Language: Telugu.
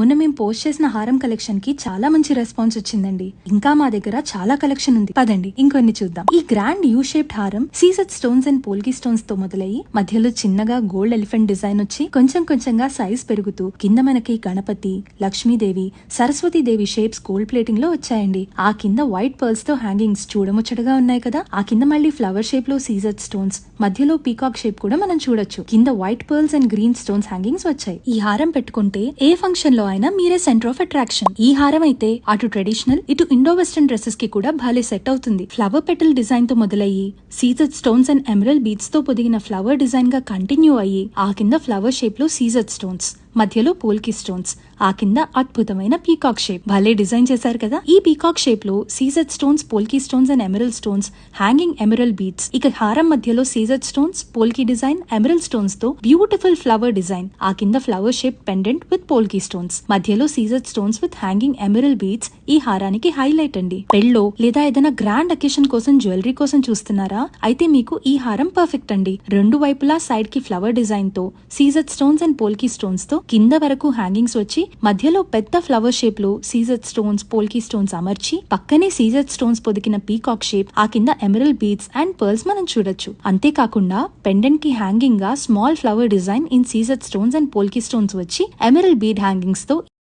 మొన్న మేము పోస్ట్ చేసిన హారం కలెక్షన్ కి చాలా మంచి రెస్పాన్స్ వచ్చిందండి. ఇంకా మా దగ్గర చాలా కలెక్షన్ ఉంది, పదండి ఇంకొన్ని చూద్దాం. ఈ గ్రాండ్ యూ షేప్డ్ హారం CZ stones and polki stones తో మొదలయ్యి మధ్యలో చిన్నగా గోల్డ్ ఎలిఫెంట్ డిజైన్ వచ్చి కొంచెం కొంచెంగా సైజ్ పెరుగుతూ కింద మనకి Ganapati, Lakshmidevi, Saraswatidevi shapes gold plating లో వచ్చాయండి. ఆ కింద వైట్ పర్ల్స్ తో హ్యాంగింగ్స్ చూడముచ్చటగా ఉన్నాయి కదా. ఆ కింద మళ్ళీ ఫ్లవర్ షేప్ లో సీజెడ్ స్టోన్స్, మధ్యలో పీకాక్ షేప్ కూడా మనం చూడొచ్చు. కింద white pearls and green stones hangings వచ్చాయి. ఈ హారం పెట్టుకుంటే ఏ ఫంక్షన్ లో అయినా మీరే సెంటర్ ఆఫ్ అట్రాక్షన్. ఈ హారం అయితే అటు ట్రెడిషనల్ ఇటు ఇండో వెస్టర్న్ డ్రెస్సెస్ కి కూడా భలే సెట్ అవుతుంది. ఫ్లవర్ పెటల్ డిజైన్ తో మొదలయ్యి CZ stones and emerald beads తో పొదిగిన ఫ్లవర్ డిజైన్ గా కంటిన్యూ అయ్యి ఆ కింద ఫ్లవర్ షేప్ లో సీజెడ్ స్టోన్స్, మధ్యలో పోల్కి స్టోన్స్, ఆ కింద అద్భుతమైన పీకాక్ షేప్ భలే డిజైన్ చేశారు కదా. ఈ పీకాక్ షేప్ లో CZ stones, polki stones and emerald stones, hanging emerald beads, ఇక హారం మధ్యలో CZ stones, polki design, emerald stones తో బ్యూటిఫుల్ ఫ్లవర్ డిజైన్, ఆ కింద flower shape pendant with polki stones, మధ్యలో CZ stones with hanging emerald beads ఈ హారానికి హైలైట్ అండి. పెళ్ళో లేదా ఏదైనా గ్రాండ్ అకేషన్ కోసం జ్యువెలరీ కోసం చూస్తున్నారా? అయితే మీకు ఈ హారం పర్ఫెక్ట్ అండి. రెండు వైపులా సైడ్ కి ఫ్లవర్ డిజైన్ తో CZ stones and polki stones తో కింద వరకు హ్యాంగింగ్స్ వచ్చి మధ్యలో పెద్ద ఫ్లవర్ షేప్ లో సీజెడ్ స్టోన్స్, పోల్కి స్టోన్స్ అమర్చి పక్కనే సీజెడ్ స్టోన్స్ పొదిగిన పీకాక్ షేప్, ఆ కింద ఎమరల్డ్ బీడ్స్ అండ్ పర్ల్స్ మనం చూడొచ్చు. అంతేకాకుండా పెండెంట్ కి హ్యాంగింగ్ గా small flower design in CZ stones and polki stones వచ్చి ఎమరల్డ్ బీడ్ హ్యాంగింగ్స్ తో